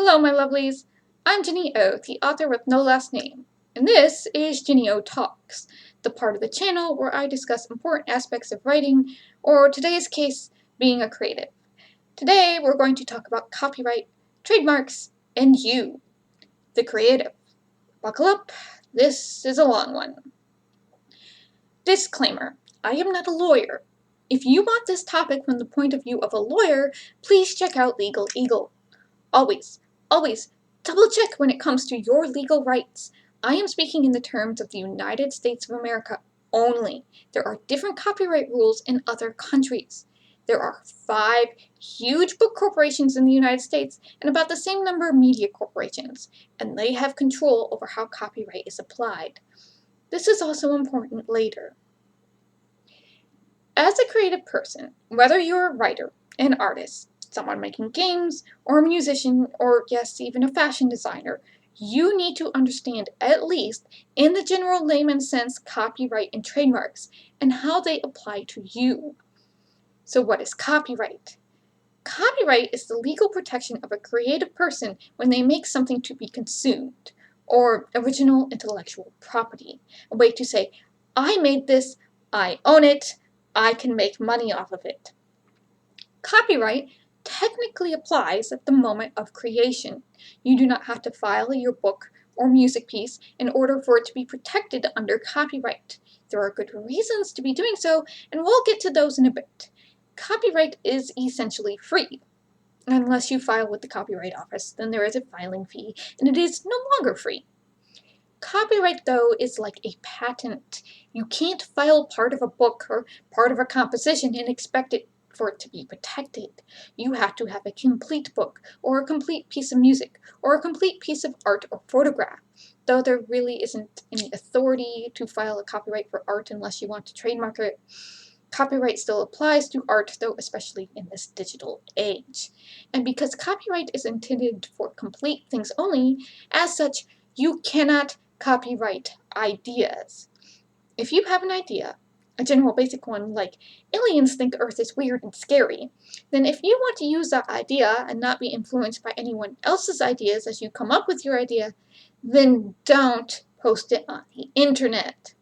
Hello, my lovelies. I'm Ginny O, the author with no last name, and this is Ginny O Talks, the part of the channel where I discuss important aspects of writing, or today's case, being a creative. Today, we're going to talk about copyright, trademarks, and you, the creative. Buckle up, this is a long one. Disclaimer: I am not a lawyer. If you want this topic from the point of view of a lawyer, please check out Legal Eagle. Always double check when it comes to your legal rights. I am speaking in the terms of the United States of America only. There are different copyright rules in other countries. There are 5 huge book corporations in the United States and about the same number of media corporations, and they have control over how copyright is applied. This is also important later. As a creative person, whether you're a writer, an artist, someone making games, or a musician, or yes, even a fashion designer, you need to understand, at least in the general layman's sense, copyright and trademarks, and how they apply to you. So what is copyright? Copyright is the legal protection of a creative person when they make something to be consumed, or original intellectual property. A way to say, I made this, I own it, I can make money off of it. Copyright technically applies at the moment of creation. You do not have to file your book or music piece in order for it to be protected under copyright. There are good reasons to be doing so, and we'll get to those in a bit. Copyright is essentially free. Unless you file with the Copyright Office, then there is a filing fee, and it is no longer free. Copyright, though, is like a patent. You can't file part of a book or part of a composition and expect it for it to be protected. You have to have a complete book, or a complete piece of music, or a complete piece of art or photograph, though there really isn't any authority to file a copyright for art unless you want to trademark it. Copyright still applies to art, though, especially in this digital age. And because copyright is intended for complete things only, as such, you cannot copyright ideas. If you have an idea, a general basic one like aliens think Earth is weird and scary, then if you want to use that idea and not be influenced by anyone else's ideas as you come up with your idea, then don't post it on the internet.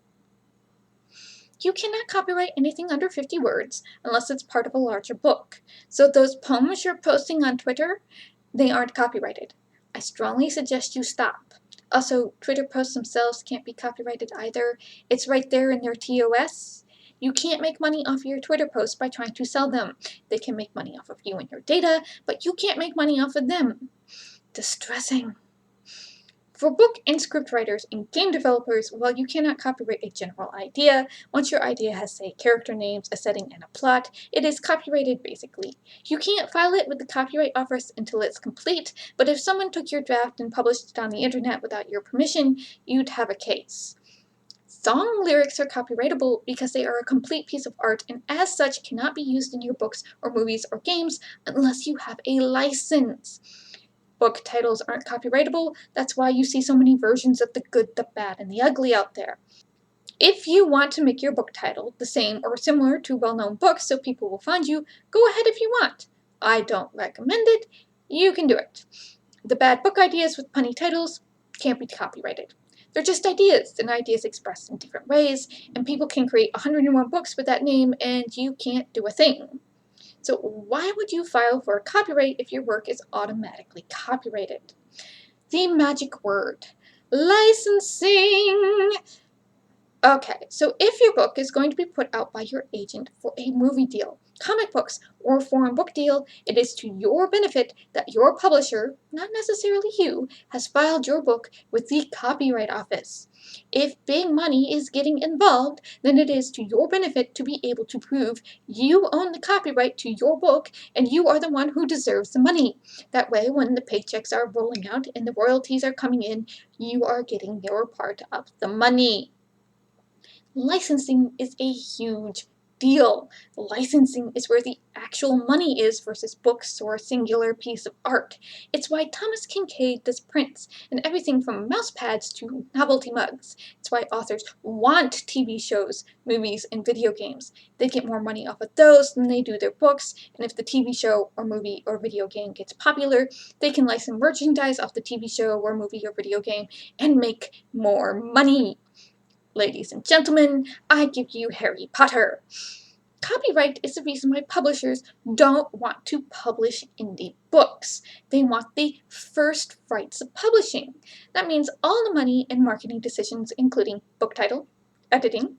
You cannot copyright anything under 50 words unless it's part of a larger book. So those poems you're posting on Twitter, they aren't copyrighted. I strongly suggest you stop. Also, Twitter posts themselves can't be copyrighted either. It's right there in their TOS. You can't make money off your Twitter posts by trying to sell them. They can make money off of you and your data, but you can't make money off of them. Distressing. For book and script writers and game developers, while you cannot copyright a general idea, once your idea has, say, character names, a setting, and a plot, it is copyrighted basically. You can't file it with the Copyright Office until it's complete, but if someone took your draft and published it on the internet without your permission, you'd have a case. Song lyrics are copyrightable because they are a complete piece of art and as such cannot be used in your books or movies or games unless you have a license. Book titles aren't copyrightable, that's why you see so many versions of The Good, the Bad, and the Ugly out there. If you want to make your book title the same or similar to well-known books so people will find you, go ahead if you want. I don't recommend it, you can do it. The bad book ideas with punny titles can't be copyrighted. They're just ideas, and ideas expressed in different ways, and people can create 101 books with that name, and you can't do a thing. So why would you file for a copyright if your work is automatically copyrighted? The magic word, licensing. Okay, so if your book is going to be put out by your agent for a movie deal, comic books, or foreign book deal, it is to your benefit that your publisher, not necessarily you, has filed your book with the Copyright Office. If big money is getting involved, then it is to your benefit to be able to prove you own the copyright to your book and you are the one who deserves the money. That way, when the paychecks are rolling out and the royalties are coming in, you are getting your part of the money. Licensing is a huge deal. Licensing is where the actual money is versus books or a singular piece of art. It's why Thomas Kinkade does prints and everything from mouse pads to novelty mugs. It's why authors want TV shows, movies, and video games. They get more money off of those than they do their books, and if the TV show or movie or video game gets popular, they can license merchandise off the TV show or movie or video game and make more money. Ladies and gentlemen, I give you Harry Potter. Copyright is the reason why publishers don't want to publish indie books. They want the first rights of publishing. That means all the money and marketing decisions, including book title, editing,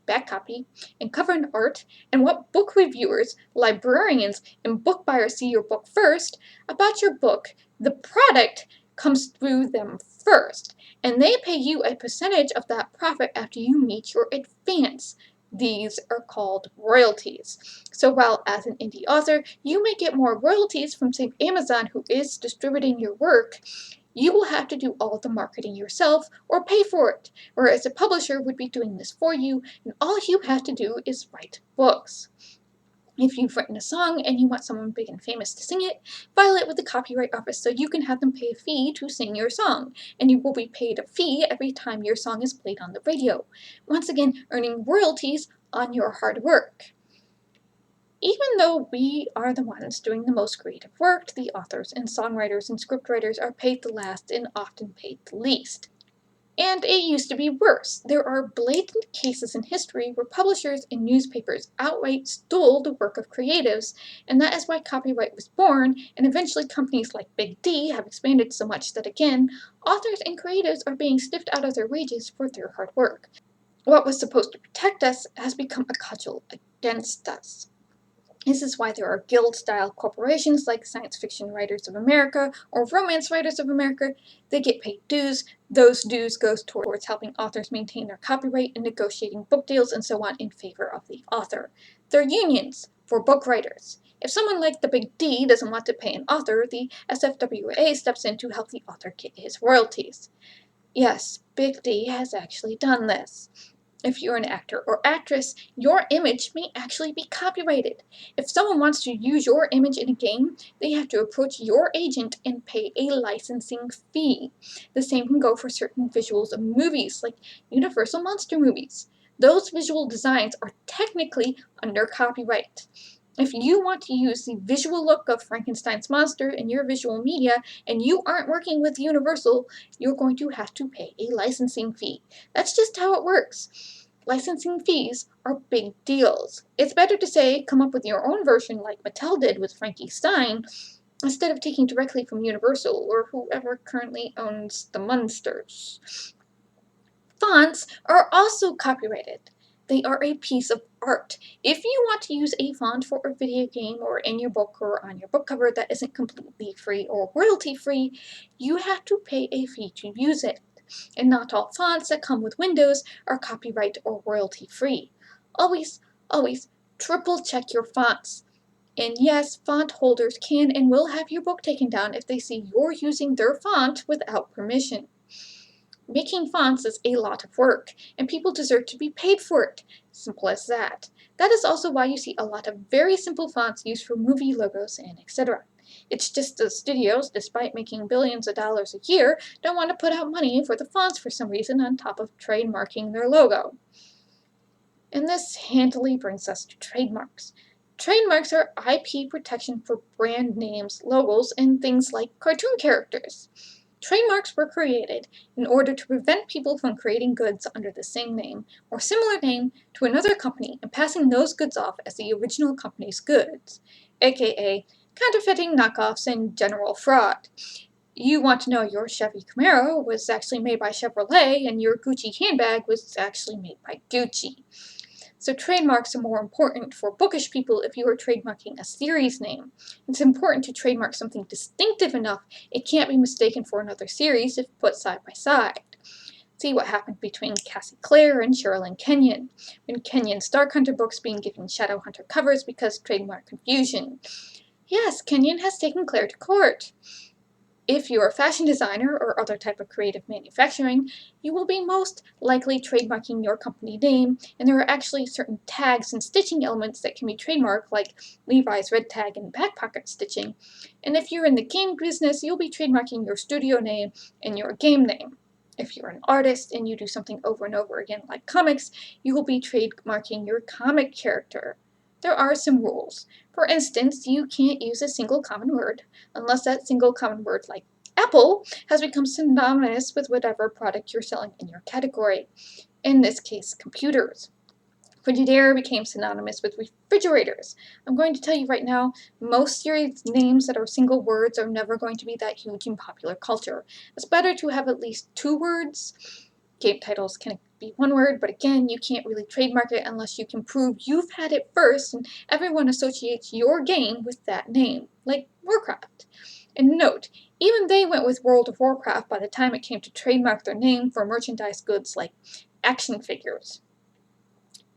back copy, and cover and art, and what book reviewers, librarians, and book buyers see your book first, about your book, the product comes through them first, and they pay you a percentage of that profit after you meet your advance. These are called royalties. So while as an indie author, you may get more royalties from, say, Amazon, who is distributing your work, you will have to do all the marketing yourself or pay for it, whereas a publisher would be doing this for you, and all you have to do is write books. If you've written a song and you want someone big and famous to sing it, file it with the Copyright Office so you can have them pay a fee to sing your song, and you will be paid a fee every time your song is played on the radio, once again earning royalties on your hard work. Even though we are the ones doing the most creative work, the authors and songwriters and scriptwriters are paid the last and often paid the least. And it used to be worse. There are blatant cases in history where publishers and newspapers outright stole the work of creatives, and that is why copyright was born, and eventually companies like Big D have expanded so much that, again, authors and creatives are being sniffed out of their wages for their hard work. What was supposed to protect us has become a cudgel against us. This is why there are guild-style corporations like Science Fiction Writers of America or Romance Writers of America. They get paid dues. Those dues go towards helping authors maintain their copyright and negotiating book deals and so on in favor of the author. They're unions for book writers. If someone like the Big D doesn't want to pay an author, the SFWA steps in to help the author get his royalties. Yes, Big D has actually done this. If you're an actor or actress, your image may actually be copyrighted. If someone wants to use your image in a game, they have to approach your agent and pay a licensing fee. The same can go for certain visuals of movies, like Universal monster movies. Those visual designs are technically under copyright. If you want to use the visual look of Frankenstein's monster in your visual media and you aren't working with Universal, you're going to have to pay a licensing fee. That's just how it works. Licensing fees are big deals. It's better to say, come up with your own version like Mattel did with Frankie Stein, instead of taking directly from Universal or whoever currently owns the monsters. Fonts are also copyrighted. They are a piece of art. If you want to use a font for a video game or in your book or on your book cover that isn't completely free or royalty-free, you have to pay a fee to use it. And not all fonts that come with Windows are copyright or royalty-free. Always, always triple check your fonts. And yes, font holders can and will have your book taken down if they see you're using their font without permission. Making fonts is a lot of work, and people deserve to be paid for it. Simple as that. That is also why you see a lot of very simple fonts used for movie logos and etc. It's just the studios, despite making billions of dollars a year, don't want to put out money for the fonts for some reason on top of trademarking their logo. And this handily brings us to trademarks. Trademarks are IP protection for brand names, logos, and things like cartoon characters. Trademarks were created in order to prevent people from creating goods under the same name or similar name to another company and passing those goods off as the original company's goods, aka counterfeiting, knockoffs, and general fraud. You want to know your Chevy Camaro was actually made by Chevrolet and your Gucci handbag was actually made by Gucci. So trademarks are more important for bookish people if you are trademarking a series name. It's important to trademark something distinctive enough it can't be mistaken for another series if put side by side. See what happened between Cassie Clare and Sherilyn Kenyon, when Kenyon's Dark Hunter books being given Shadowhunter covers because trademark confusion. Yes, Kenyon has taken Clare to court. If you're a fashion designer or other type of creative manufacturing, you will be most likely trademarking your company name, and there are actually certain tags and stitching elements that can be trademarked, like Levi's red tag and back pocket stitching. And if you're in the game business, you'll be trademarking your studio name and your game name. If you're an artist and you do something over and over again like comics, you will be trademarking your comic character. There are some rules. For instance, you can't use a single common word unless that single common word, like apple, has become synonymous with whatever product you're selling in your category. In this case, computers. Frigidaire became synonymous with refrigerators. I'm going to tell you right now, most series names that are single words are never going to be that huge in popular culture. It's better to have at least 2 words. Game titles can be 1 word, but again, you can't really trademark it unless you can prove you've had it first and everyone associates your game with that name, like Warcraft. And note, even they went with World of Warcraft by the time it came to trademark their name for merchandise goods like action figures.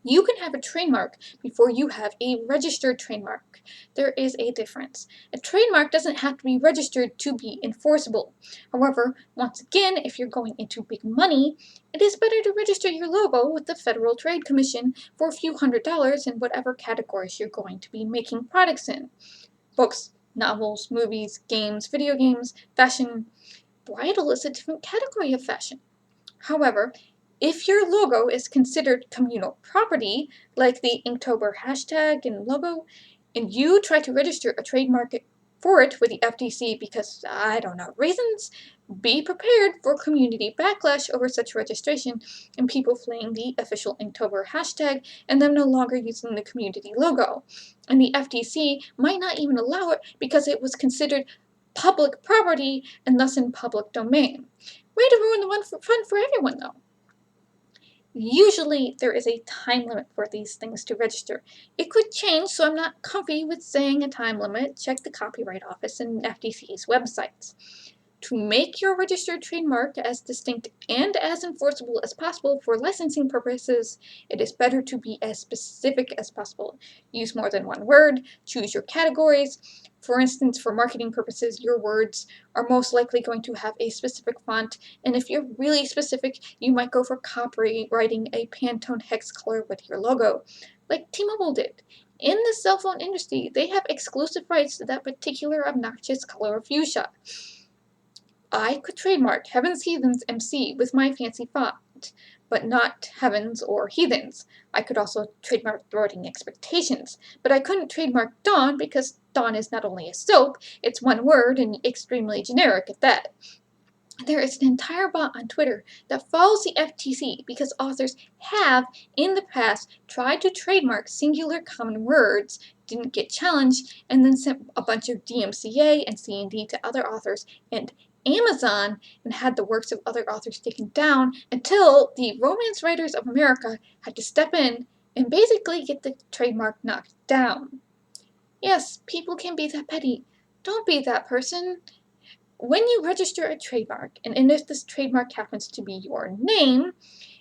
You can have a trademark before you have a registered trademark. There is a difference. A trademark doesn't have to be registered to be enforceable. However, once again, if you're going into big money, it is better to register your logo with the Federal Trade Commission for a few $100s in whatever categories you're going to be making products in. Books, novels, movies, games, video games, fashion. Bridal is a different category of fashion. However, if your logo is considered communal property, like the Inktober hashtag and logo, and you try to register a trademark for it with the FTC because, I don't know, reasons, be prepared for community backlash over such registration and people fleeing the official Inktober hashtag and them no longer using the community logo. And the FTC might not even allow it because it was considered public property and thus in public domain. Way to ruin the fun for everyone, though. Usually there is a time limit for these things to register. It could change, so I'm not comfy with saying a time limit. Check the Copyright Office and FTC's websites. To make your registered trademark as distinct and as enforceable as possible for licensing purposes, it is better to be as specific as possible. Use more than 1 word, choose your categories. For instance, for marketing purposes, your words are most likely going to have a specific font, and if you're really specific, you might go for copywriting a Pantone hex color with your logo, like T-Mobile did. In the cell phone industry, they have exclusive rights to that particular obnoxious color of fuchsia. I could trademark Heaven's Heathens MC with my fancy font, but not Heavens or Heathens. I could also trademark Thwarting Expectations, but I couldn't trademark Dawn because Dawn is not only a soap, it's 1 word and extremely generic at that. There is an entire bot on Twitter that follows the FTC because authors have, in the past, tried to trademark singular common words, didn't get challenged, and then sent a bunch of DMCA and C&D to other authors and Amazon and had the works of other authors taken down until the Romance Writers of America had to step in and basically get the trademark knocked down. Yes, people can be that petty. Don't be that person. When you register a trademark, and if this trademark happens to be your name,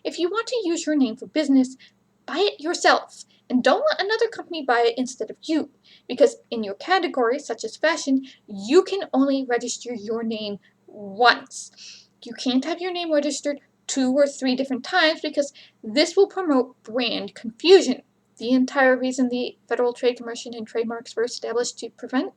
if you want to use your name for business, buy it yourself. And don't let another company buy it instead of you. Because in your category, such as fashion, you can only register your name once. You can't have your name registered 2 or 3 different times because this will promote brand confusion. The entire reason the Federal Trade Commission and trademarks were established to prevent.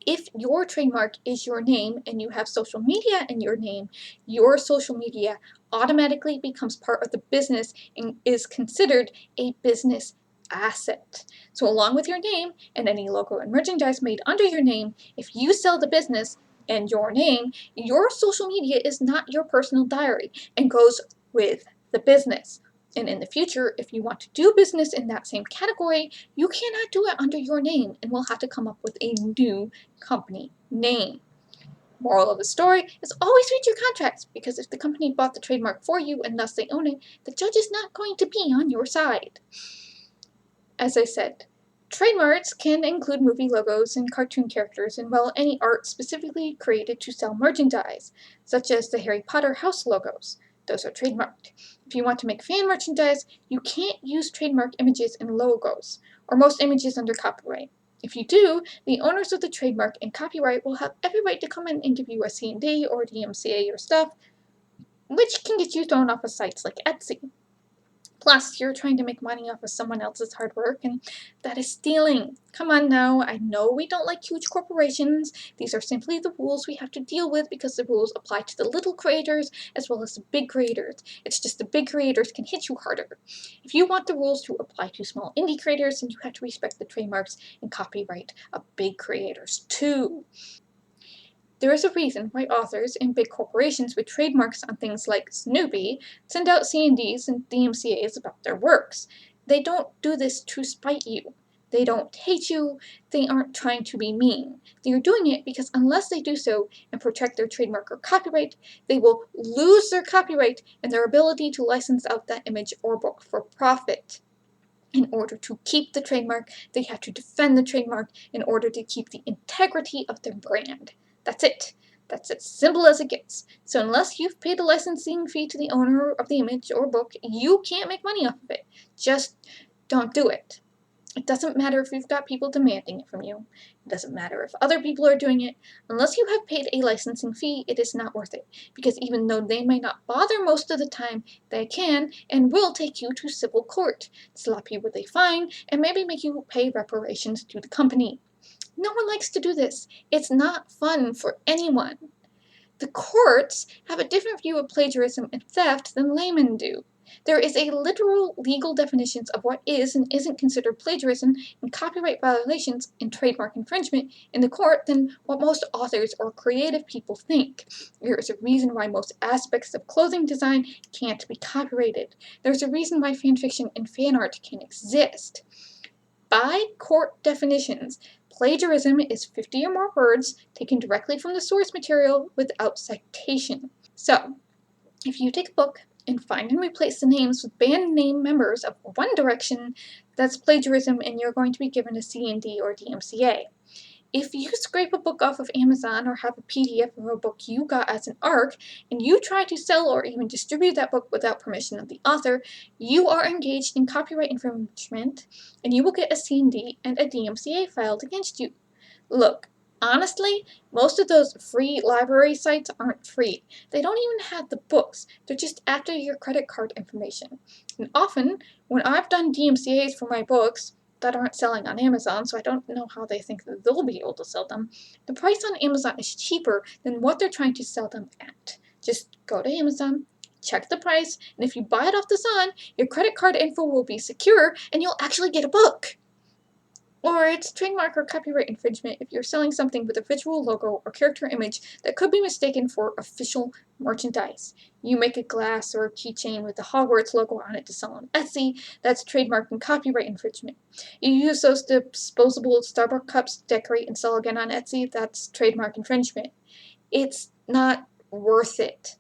If your trademark is your name and you have social media in your name, your social media automatically becomes part of the business and is considered a business asset. So along with your name and any logo and merchandise made under your name, if you sell the business and your name, your social media is not your personal diary and goes with the business. And in the future, if you want to do business in that same category, you cannot do it under your name and will have to come up with a new company name. Moral of the story is always read your contracts, because if the company bought the trademark for you and thus they own it, the judge is not going to be on your side. As I said, trademarks can include movie logos and cartoon characters, and any art specifically created to sell merchandise, such as the Harry Potter house logos. Those are trademarked. If you want to make fan merchandise, you can't use trademark images and logos, or most images under copyright. If you do, the owners of the trademark and copyright will have every right to come in and give you a C&D or DMCA your stuff, which can get you thrown off of sites like Etsy. Plus, you're trying to make money off of someone else's hard work, and that is stealing. Come on now, I know we don't like huge corporations. These are simply the rules we have to deal with because the rules apply to the little creators as well as the big creators. It's just the big creators can hit you harder. If you want the rules to apply to small indie creators, then you have to respect the trademarks and copyright of big creators too. There is a reason why authors and big corporations with trademarks on things like Snoopy send out C&Ds and DMCAs about their works. They don't do this to spite you. They don't hate you. They aren't trying to be mean. They are doing it because unless they do so and protect their trademark or copyright, they will lose their copyright and their ability to license out that image or book for profit. In order to keep the trademark, they have to defend the trademark in order to keep the integrity of their brand. That's it. That's as simple as it gets. So unless you've paid a licensing fee to the owner of the image or book, you can't make money off of it. Just don't do it. It doesn't matter if you've got people demanding it from you. It doesn't matter if other people are doing it. Unless you have paid a licensing fee, it is not worth it. Because even though they may not bother most of the time, they can and will take you to civil court, slap you with a fine, and maybe make you pay reparations to the company. No one likes to do this. It's not fun for anyone. The courts have a different view of plagiarism and theft than laymen do. There is a literal legal definition of what is and isn't considered plagiarism and copyright violations and trademark infringement in the court than what most authors or creative people think. There is a reason why most aspects of clothing design can't be copyrighted. There's a reason why fanfiction and fan art can exist. By court definitions, plagiarism is 50 or more words taken directly from the source material without citation. So, if you take a book and find and replace the names with band name members of One Direction, that's plagiarism and you're going to be given a C&D or DMCA. If you scrape a book off of Amazon or have a PDF of a book you got as an ARC and you try to sell or even distribute that book without permission of the author, you are engaged in copyright infringement and you will get a C&D and a DMCA filed against you. Look, honestly, most of those free library sites aren't free. They don't even have the books. They're just after your credit card information. And often, when I've done DMCAs for my books that aren't selling on Amazon, so I don't know how they think that they'll be able to sell them, the price on Amazon is cheaper than what they're trying to sell them at. Just go to Amazon, check the price, and if you buy it off the Sun, your credit card info will be secure and you'll actually get a book. Or it's trademark or copyright infringement if you're selling something with a visual logo or character image that could be mistaken for official merchandise. You make a glass or a keychain with the Hogwarts logo on it to sell on Etsy, that's trademark and copyright infringement. You use those disposable Starbucks cups to decorate and sell again on Etsy, that's trademark infringement. It's not worth it.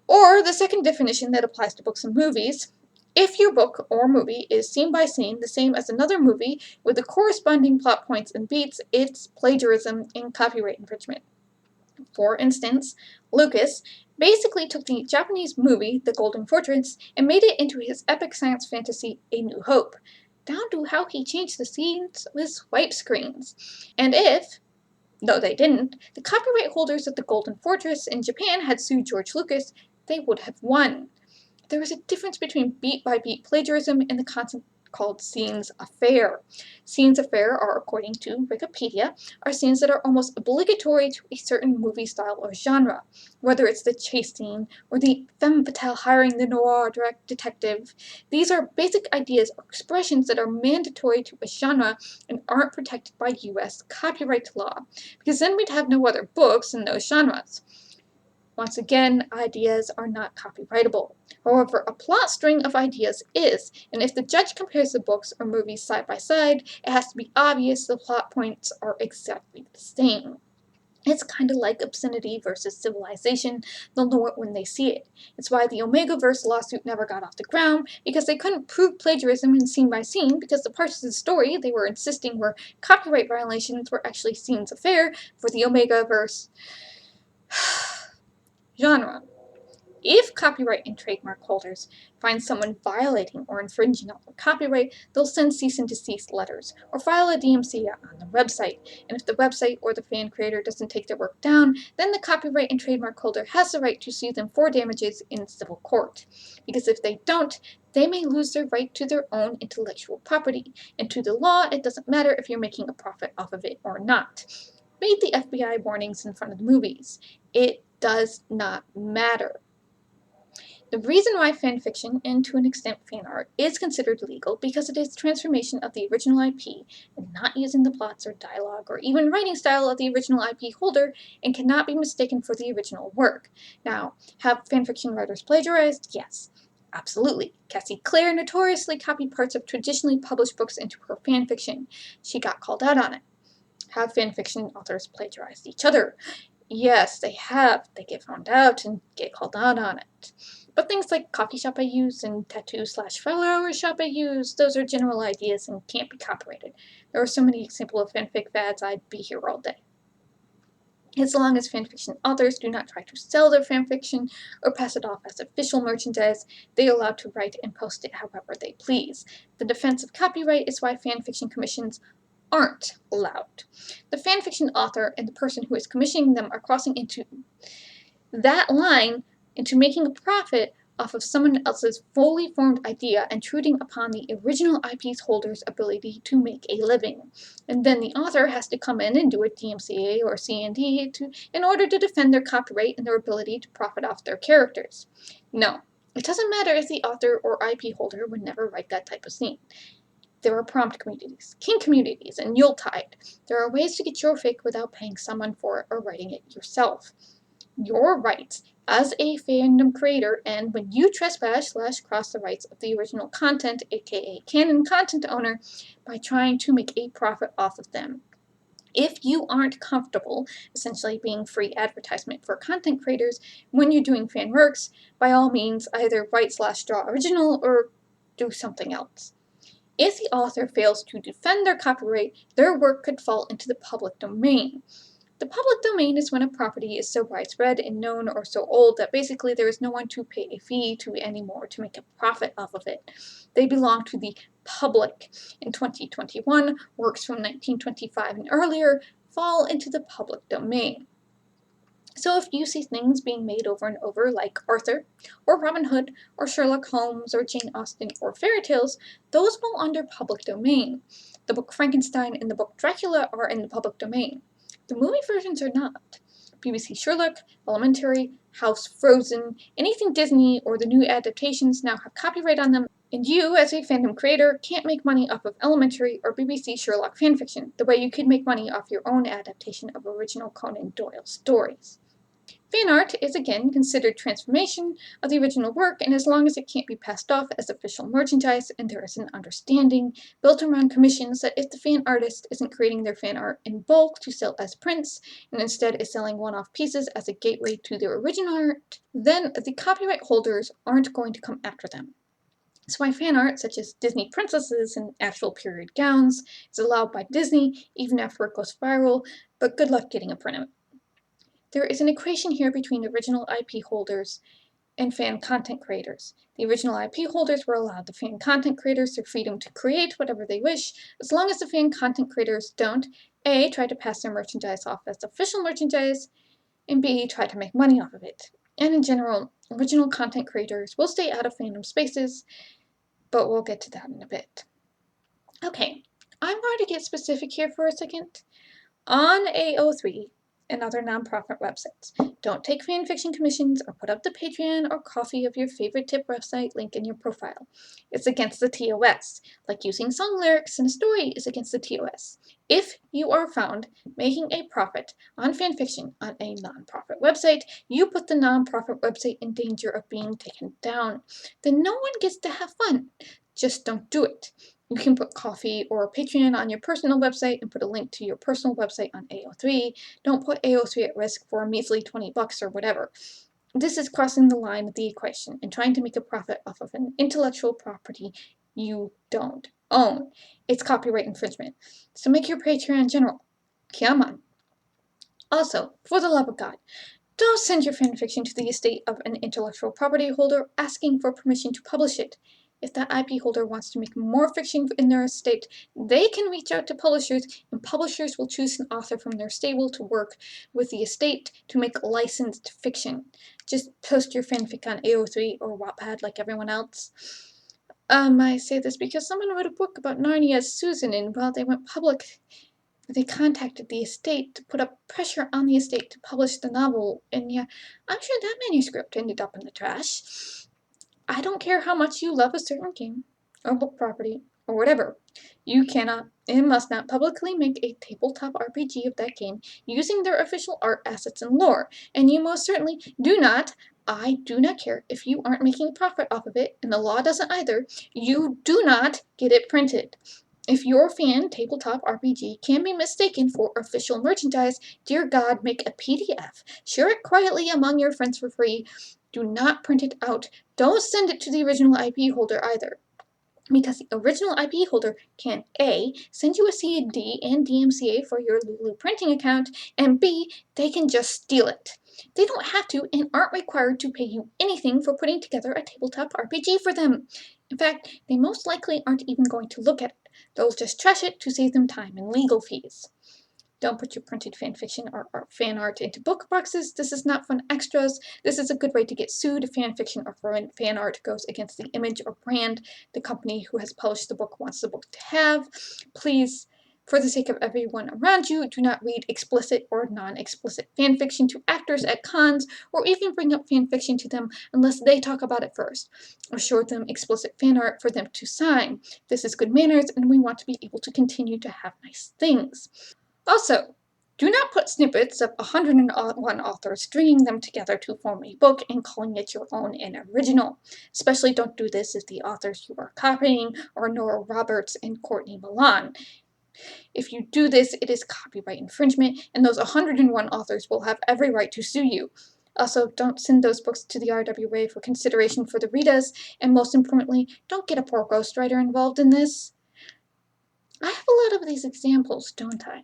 Or the second definition that applies to books and movies: if your book or movie is scene by scene the same as another movie with the corresponding plot points and beats, it's plagiarism and copyright infringement. For instance, Lucas basically took the Japanese movie The Golden Fortress and made it into his epic science fantasy A New Hope, down to how he changed the scenes with swipe screens. And if, though they didn't, the copyright holders of The Golden Fortress in Japan had sued George Lucas, they would have won. There is a difference between beat-by-beat plagiarism and the concept called scenes affair. Scenes affair are, according to Wikipedia, are scenes that are almost obligatory to a certain movie style or genre, whether it's the chase scene or the femme fatale hiring the noir detective. These are basic ideas or expressions that are mandatory to a genre and aren't protected by US copyright law, because then we'd have no other books in those genres. Once again, ideas are not copyrightable. However, a plot string of ideas is, and if the judge compares the books or movies side by side, it has to be obvious the plot points are exactly the same. It's kind of like obscenity versus civilization. They'll know it when they see it. It's why the Omegaverse lawsuit never got off the ground, because they couldn't prove plagiarism in scene by scene, because the parts of the story they were insisting were copyright violations were actually scenes affair for the Omegaverse genre. If copyright and trademark holders find someone violating or infringing on their copyright, they'll send cease and desist letters or file a DMCA on the website. And if the website or the fan creator doesn't take their work down, then the copyright and trademark holder has the right to sue them for damages in civil court. Because if they don't, they may lose their right to their own intellectual property. And to the law, it doesn't matter if you're making a profit off of it or not. Read the FBI warnings in front of the movies. It does not matter. The reason why fanfiction, and to an extent fan art, is considered legal because it is transformation of the original IP and not using the plots or dialogue or even writing style of the original IP holder and cannot be mistaken for the original work. Now, have fanfiction writers plagiarized? Yes. Absolutely. Cassie Clare notoriously copied parts of traditionally published books into her fanfiction. She got called out on it. Have fanfiction authors plagiarized each other? Yes, they have. They get found out and get called out on it. But things like coffee shop I use and tattoo/flower shop I use, those are general ideas and can't be copyrighted. There are so many examples of fanfic fads, I'd be here all day. As long as fanfiction authors do not try to sell their fanfiction or pass it off as official merchandise, they are allowed to write and post it however they please. The defense of copyright is why fanfiction commissions aren't allowed. The fanfiction author and the person who is commissioning them are crossing into that line into making a profit off of someone else's fully formed idea, intruding upon the original IP's holder's ability to make a living. And then the author has to come in and do a DMCA or C&D in order to defend their copyright and their ability to profit off their characters. No, it doesn't matter if the author or IP holder would never write that type of scene. There are prompt communities, king communities, and Yuletide. There are ways to get your fic without paying someone for it or writing it yourself. Your rights as a fandom creator and when you trespass/cross the rights of the original content, aka canon content owner, by trying to make a profit off of them. If you aren't comfortable essentially being free advertisement for content creators when you're doing fan works, by all means either write/draw original or do something else. If the author fails to defend their copyright, their work could fall into the public domain. The public domain is when a property is so widespread and known or so old that basically there is no one to pay a fee to anymore to make a profit off of it. They belong to the public. In 2021, works from 1925 and earlier fall into the public domain. So if you see things being made over and over like Arthur, or Robin Hood, or Sherlock Holmes, or Jane Austen, or fairy tales, those fall under public domain. The book Frankenstein and the book Dracula are in the public domain. The movie versions are not. BBC Sherlock, Elementary, House, Frozen, anything Disney, or the new adaptations now have copyright on them, and you, as a fandom creator, can't make money off of Elementary or BBC Sherlock fanfiction the way you could make money off your own adaptation of original Conan Doyle stories. Fan art is again considered transformation of the original work, and as long as it can't be passed off as official merchandise and there is an understanding built around commissions that if the fan artist isn't creating their fan art in bulk to sell as prints and instead is selling one-off pieces as a gateway to their original art, then the copyright holders aren't going to come after them. That's why fan art, such as Disney princesses and actual period gowns, is allowed by Disney even after it goes viral, but good luck getting a print of it. There is an equation here between original IP holders and fan content creators. The original IP holders were allowed the fan content creators their freedom to create whatever they wish, as long as the fan content creators don't A. try to pass their merchandise off as official merchandise, and B. try to make money off of it. And in general, original content creators will stay out of fandom spaces, but we'll get to that in a bit. Okay, I'm going to get specific here for a second. On AO3, and other nonprofit websites, don't take fanfiction commissions or put up the Patreon or Ko-fi of your favorite tip website link in your profile. It's against the TOS, like using song lyrics in a story is against the TOS. If you are found making a profit on fanfiction on a nonprofit website, you put the nonprofit website in danger of being taken down. Then no one gets to have fun. Just don't do it. You can put Ko-fi or Patreon on your personal website and put a link to your personal website on AO3. Don't put AO3 at risk for a measly $20 or whatever. This is crossing the line of the equation and trying to make a profit off of an intellectual property you don't own. It's copyright infringement. So make your Patreon general. Come on. Also, for the love of God, Don't send your fanfiction to the estate of an intellectual property holder asking for permission to publish it. If that IP holder wants to make more fiction in their estate, they can reach out to publishers, and publishers will choose an author from their stable to work with the estate to make licensed fiction. Just post your fanfic on AO3 or Wattpad like everyone else. I say this because someone wrote a book about Narnia's Susan, and while they went public, they contacted the estate to put up pressure on the estate to publish the novel, and yeah, I'm sure that manuscript ended up in the trash. I don't care how much you love a certain game, or book property, or whatever. You cannot and must not publicly make a tabletop RPG of that game using their official art assets and lore, and you most certainly do not. I do not care if you aren't making a profit off of it, and the law doesn't either. You do not get it printed. If your fan tabletop RPG can be mistaken for official merchandise, dear God, make a PDF. Share it quietly among your friends for free. Do not print it out. Don't send it to the original IP holder either. Because the original IP holder can A, send you a CD and DMCA for your Lulu printing account, and B, they can just steal it. They don't have to and aren't required to pay you anything for putting together a tabletop RPG for them. In fact, they most likely aren't even going to look at it. They'll just trash it to save them time and legal fees. Don't put your printed fanfiction or fan art into book boxes. This is not fun extras. This is a good way to get sued if fanfiction or fan art goes against the image or brand the company who has published the book wants the book to have. Please, for the sake of everyone around you, do not read explicit or non-explicit fanfiction to actors at cons, or even bring up fanfiction to them unless they talk about it first. Assure them explicit fan art for them to sign. This is good manners, and we want to be able to continue to have nice things. Also, do not put snippets of 101 authors, stringing them together to form a book and calling it your own and original. Especially don't do this if the authors you are copying are Nora Roberts and Courtney Milan. If you do this, it is copyright infringement, and those 101 authors will have every right to sue you. Also, don't send those books to the RWA for consideration for the readers, and most importantly, don't get a poor ghostwriter involved in this. I have a lot of these examples, don't I?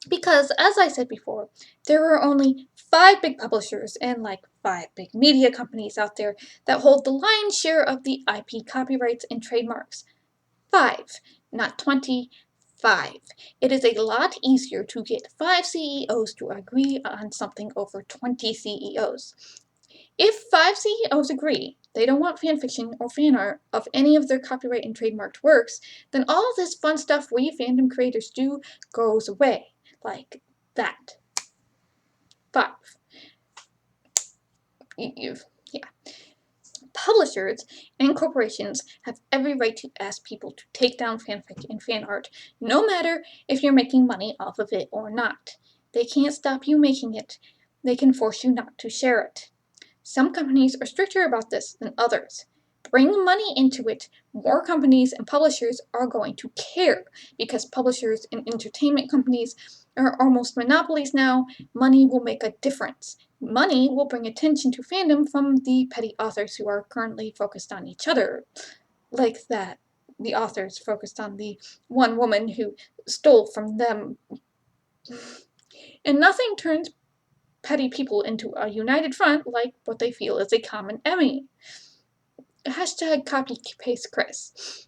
Because, as I said before, there are only 5 big publishers and like 5 big media companies out there that hold the lion's share of the IP copyrights and trademarks. 5, not 20, 5. It is a lot easier to get 5 CEOs to agree on something over 20 CEOs. If 5 CEOs agree they don't want fanfiction or fan art of any of their copyright and trademarked works, then all this fun stuff we fandom creators do goes away. Like that. 5. Yeah. Publishers and corporations have every right to ask people to take down fanfic and fan art, no matter if you're making money off of it or not. They can't stop you making it. They can force you not to share it. Some companies are stricter about this than others. Bring money into it, more companies and publishers are going to care, because publishers and entertainment companies are almost monopolies now. Money will make a difference. Money will bring attention to fandom from the petty authors who are currently focused on each other. Like that, the authors focused on the one woman who stole from them. And nothing turns petty people into a united front like what they feel is a common enemy. Hashtag copy paste Chris.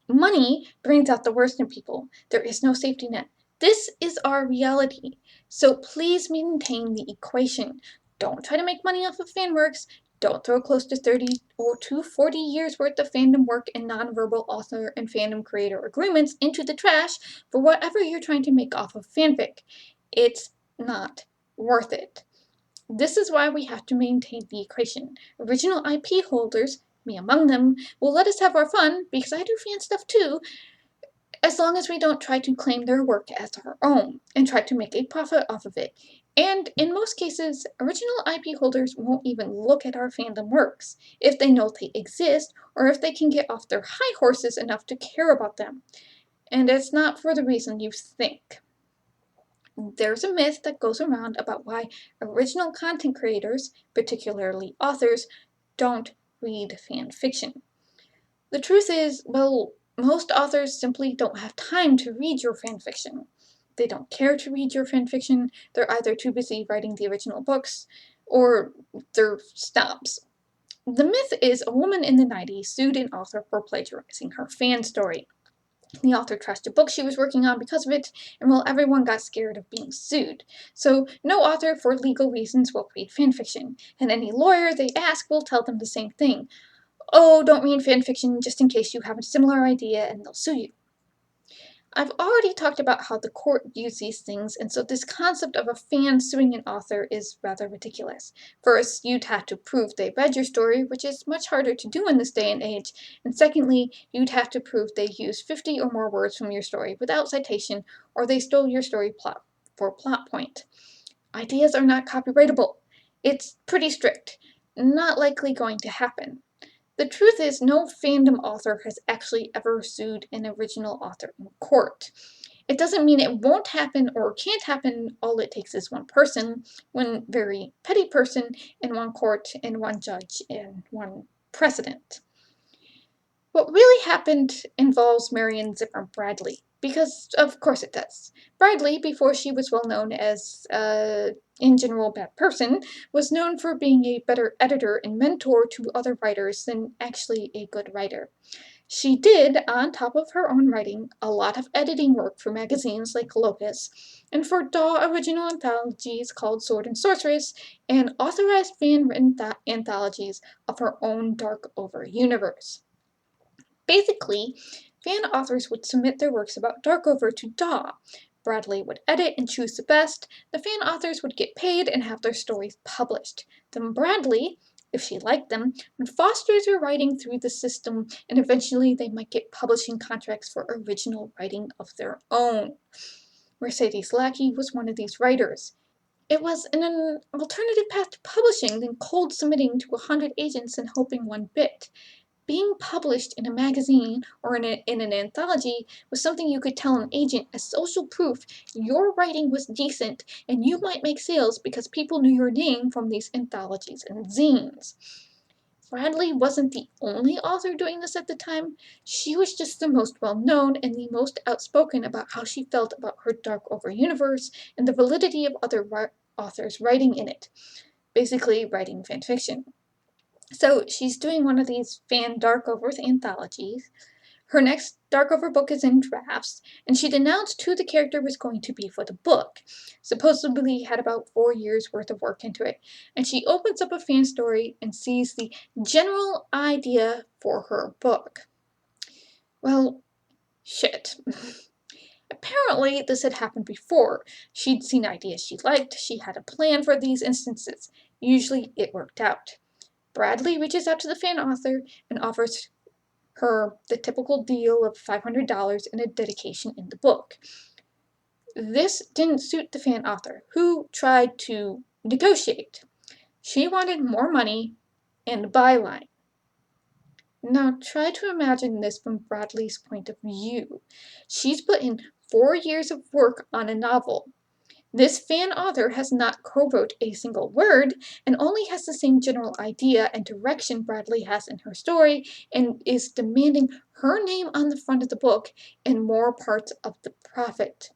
Money brings out the worst in people. There is no safety net. This is our reality. So please maintain the equation. Don't try to make money off of fanworks. Don't throw close to 30 or to 40 years worth of fandom work and nonverbal author and fandom creator agreements into the trash for whatever you're trying to make off of fanfic. It's not worth it. This is why we have to maintain the equation. Original IP holders, me among them, will let us have our fun, because I do fan stuff too, as long as we don't try to claim their work as our own and try to make a profit off of it. And in most cases, original IP holders won't even look at our fandom works if they know they exist, or if they can get off their high horses enough to care about them. And it's not for the reason you think. There's a myth that goes around about why original content creators, particularly authors, don't read fan fiction. The truth is, well, most authors simply don't have time to read your fan fiction. they don't care to read your fanfiction, they're either too busy writing the original books, or they're snobs. The myth is a woman in the 90s sued an author for plagiarizing her fan story. The author trashed a book she was working on because of it, and well, everyone got scared of being sued. So no author, for legal reasons, will read fanfiction, and any lawyer they ask will tell them the same thing. Oh, don't read fanfiction just in case you have a similar idea and they'll sue you. I've already talked about how the court views these things, and so this concept of a fan suing an author is rather ridiculous. First, you'd have to prove they read your story, which is much harder to do in this day and age, and secondly, you'd have to prove they used 50 or more words from your story without citation, or they stole your story plot for plot point. Ideas are not copyrightable. It's pretty strict. Not likely going to happen. The truth is, no fandom author has actually ever sued an original author in court. It doesn't mean it won't happen or can't happen. All it takes is one person, one very petty person, and one court, and one judge, and one precedent. What really happened involves Marion Zimmer Bradley, because of course it does. Bradley, before she was well known as in general bad person, was known for being a better editor and mentor to other writers than actually a good writer. She did, on top of her own writing, a lot of editing work for magazines like Locus, and for DAW original anthologies called Sword and Sorceress, and authorized fan-written anthologies of her own Darkover universe. Basically, fan authors would submit their works about Darkover to DAW. Bradley would edit and choose the best, the fan authors would get paid and have their stories published. Then Bradley, if she liked them, would foster their writing through the system, and eventually they might get publishing contracts for original writing of their own. Mercedes Lackey was one of these writers. It was an alternative path to publishing than cold submitting to 100 agents and hoping one bit. Being published in a magazine or in an anthology was something you could tell an agent as social proof your writing was decent, and you might make sales because people knew your name from these anthologies and zines. Bradley wasn't the only author doing this at the time. She was just the most well-known and the most outspoken about how she felt about her Darkover universe and the validity of other authors writing in it. Basically, writing fanfiction. So she's doing one of these fan Darkovers anthologies. Her next Darkover book is in drafts, and she'd announced who the character was going to be for the book. Supposedly had about 4 years worth of work into it, and she opens up a fan story and sees the general idea for her book. Well, shit. Apparently, this had happened before. She'd seen ideas she liked, she had a plan for these instances. Usually, it worked out. Bradley reaches out to the fan author and offers her the typical deal of $500 and a dedication in the book. This didn't suit the fan author, who tried to negotiate. She wanted more money and a byline. Now try to imagine this from Bradley's point of view. She's put in 4 years of work on a novel. This fan author has not co-wrote a single word and only has the same general idea and direction Bradley has in her story, and is demanding her name on the front of the book and more parts of the profit.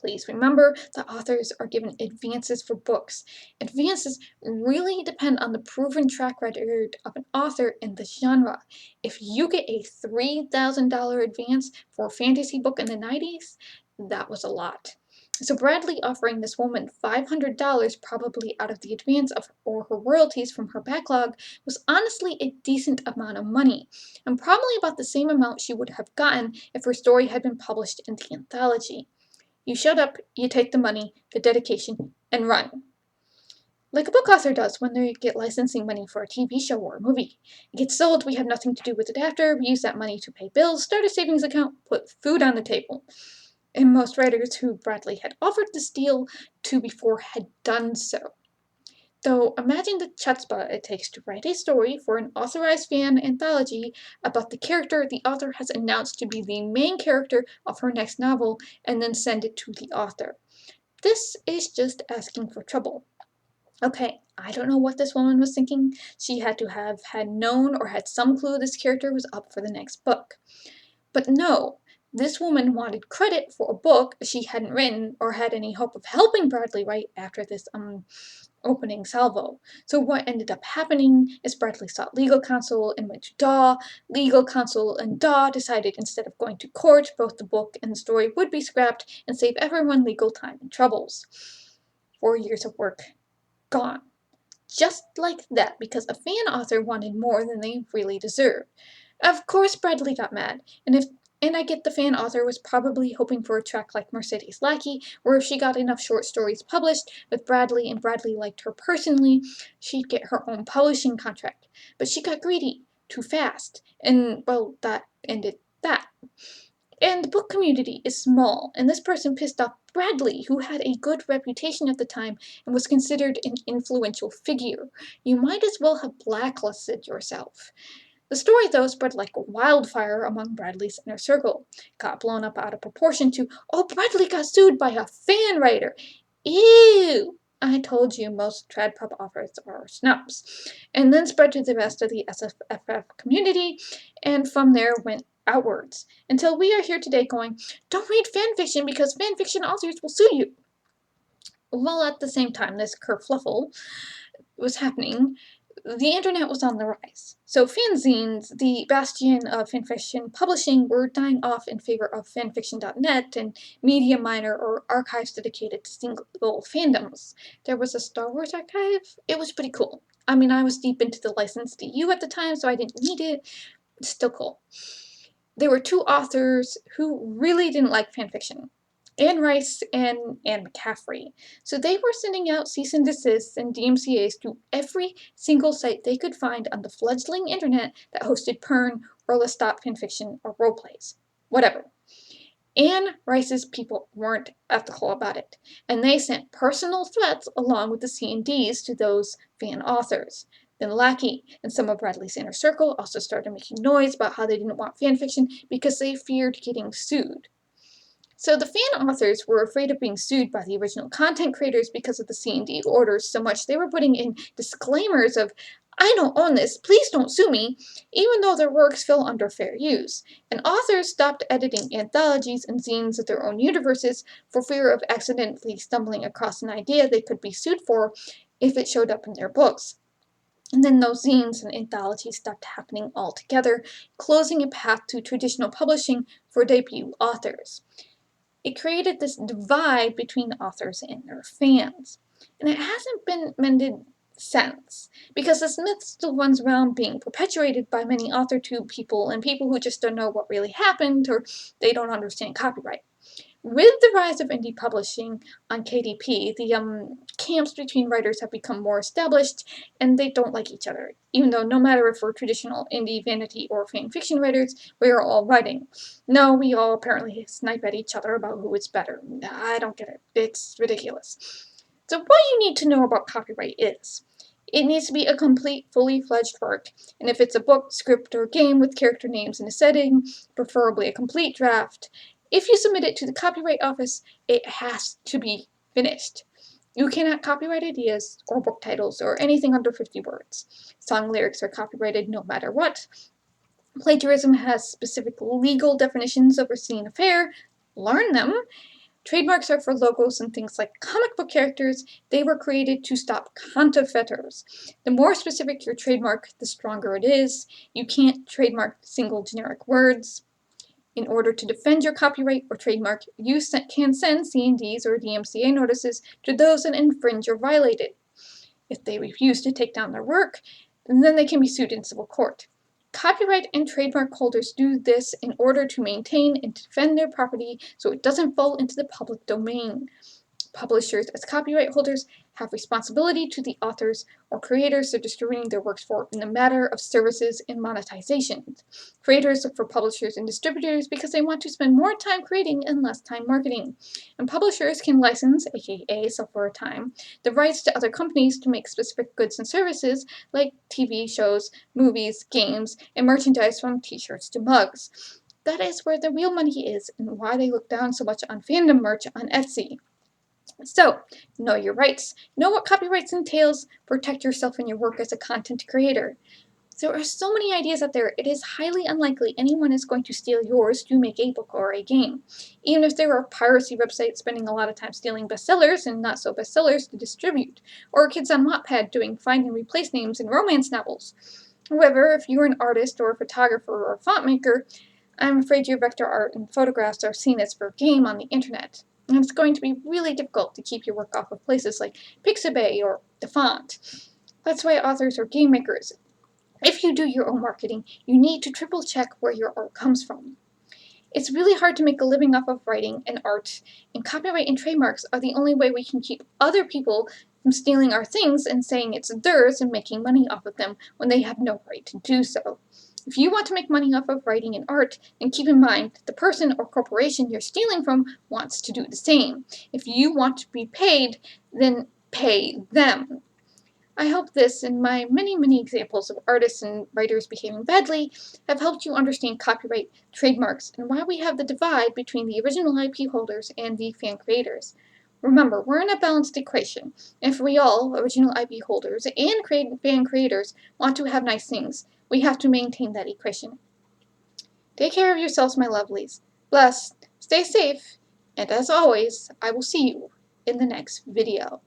Please remember that authors are given advances for books. Advances really depend on the proven track record of an author in the genre. If you get a $3,000 advance for a fantasy book in the 90s, that was a lot. So Bradley offering this woman $500 probably out of the advance of or her royalties from her backlog was honestly a decent amount of money, and probably about the same amount she would have gotten if her story had been published in the anthology. You shut up, you take the money, the dedication, and run. Like a book author does when they get licensing money for a TV show or a movie. It gets sold, we have nothing to do with it after, we use that money to pay bills, start a savings account, put food on the table. And most writers who Bradley had offered this deal to before had done so. Though imagine the chutzpah it takes to write a story for an authorized fan anthology about the character the author has announced to be the main character of her next novel, and then send it to the author. This is just asking for trouble. Okay, I don't know what this woman was thinking. She had to have had known or had some clue this character was up for the next book. But no, This woman wanted credit for a book she hadn't written or had any hope of helping Bradley write after this opening salvo. So what ended up happening is Bradley sought legal counsel, in which legal counsel and Daw decided instead of going to court, both the book and the story would be scrapped and save everyone legal time and troubles. 4 years of work gone. Just like that, because a fan author wanted more than they really deserved. Of course Bradley got mad, and I get the fan author was probably hoping for a track like Mercedes Lackey, where if she got enough short stories published with Bradley and Bradley liked her personally, she'd get her own publishing contract. But she got greedy too fast, and well, that ended that. And the book community is small, and this person pissed off Bradley, who had a good reputation at the time and was considered an influential figure. You might as well have blacklisted yourself. The story, though, spread like wildfire among Bradley's inner circle. Got blown up out of proportion to, oh, Bradley got sued by a fan writer. Ew! I told you most TradPub authors are snubs. And then spread to the rest of the SFFF community, and from there went outwards. Until we are here today going, don't read fanfiction because fanfiction authors will sue you. While at the same time this kerfluffle was happening, the internet was on the rise. So fanzines, the bastion of fanfiction publishing, were dying off in favor of fanfiction.net and Media Miner or archives dedicated to single fandoms. There was a Star Wars archive. It was pretty cool. I mean, I was deep into the licensed EU at the time, so I didn't need it. It's still cool. There were two authors who really didn't like fanfiction. Anne Rice and Anne McCaffrey. So they were sending out cease and desists and DMCAs to every single site they could find on the fledgling internet that hosted Pern or Let's Stop fanfiction or roleplays. Whatever. Anne Rice's people weren't ethical about it, and they sent personal threats along with the C&Ds to those fan authors. Then Lackey and some of Bradley's inner circle also started making noise about how they didn't want fanfiction because they feared getting sued. So the fan authors were afraid of being sued by the original content creators because of the C&D orders so much they were putting in disclaimers of, I don't own this, please don't sue me, even though their works fell under fair use. And authors stopped editing anthologies and zines of their own universes for fear of accidentally stumbling across an idea they could be sued for if it showed up in their books. And then those zines and anthologies stopped happening altogether, closing a path to traditional publishing for debut authors. It created this divide between authors and their fans. And it hasn't been mended since, because this myth still runs around being perpetuated by many AuthorTube people and people who just don't know what really happened or they don't understand copyright. With the rise of indie publishing on KDP, the camps between writers have become more established, and they don't like each other. Even though no matter if we're traditional indie, vanity, or fan fiction writers, we are all writing. No, we all apparently snipe at each other about who is better. I don't get it. It's ridiculous. So what you need to know about copyright is, it needs to be a complete, fully fledged work, and if it's a book, script, or game with character names and a setting, preferably a complete draft. If you submit it to the Copyright Office, it has to be finished. You cannot copyright ideas or book titles or anything under 50 words. Song lyrics are copyrighted no matter what. Plagiarism has specific legal definitions of obscene affair. Learn them. Trademarks are for logos and things like comic book characters. They were created to stop counterfeiters. The more specific your trademark, the stronger it is. You can't trademark single generic words. In order to defend your copyright or trademark, you can send C&Ds or DMCA notices to those that infringe or violate it. If they refuse to take down their work, then they can be sued in civil court. Copyright and trademark holders do this in order to maintain and defend their property so it doesn't fall into the public domain. Publishers, as copyright holders, have responsibility to the authors or creators they're distributing their works for in the matter of services and monetization. Creators look for publishers and distributors because they want to spend more time creating and less time marketing. And publishers can license, aka sell for a time, the rights to other companies to make specific goods and services like TV shows, movies, games, and merchandise from t-shirts to mugs. That is where the real money is and why they look down so much on fandom merch on Etsy. So, know your rights, know what copyrights entails, protect yourself and your work as a content creator. There are so many ideas out there, it is highly unlikely anyone is going to steal yours to make a book or a game. Even if there are piracy websites spending a lot of time stealing bestsellers and not so bestsellers to distribute, or kids on Wattpad doing find and replace names in romance novels. However, if you're an artist or a photographer or a font maker, I'm afraid your vector art and photographs are seen as for game on the internet. And it's going to be really difficult to keep your work off of places like Pixabay or The Font. That's why authors or game makers, if you do your own marketing, you need to triple check where your art comes from. It's really hard to make a living off of writing and art, and copyright and trademarks are the only way we can keep other people from stealing our things and saying it's theirs and making money off of them when they have no right to do so. If you want to make money off of writing and art, then keep in mind that the person or corporation you're stealing from wants to do the same. If you want to be paid, then pay them. I hope this and my many examples of artists and writers behaving badly have helped you understand copyright, trademarks, and why we have the divide between the original IP holders and the fan creators. Remember, we're in a balanced equation, and if we all, original IP holders and fan creators, want to have nice things, we have to maintain that equation. Take care of yourselves, my lovelies. Bless, stay safe, and as always, I will see you in the next video.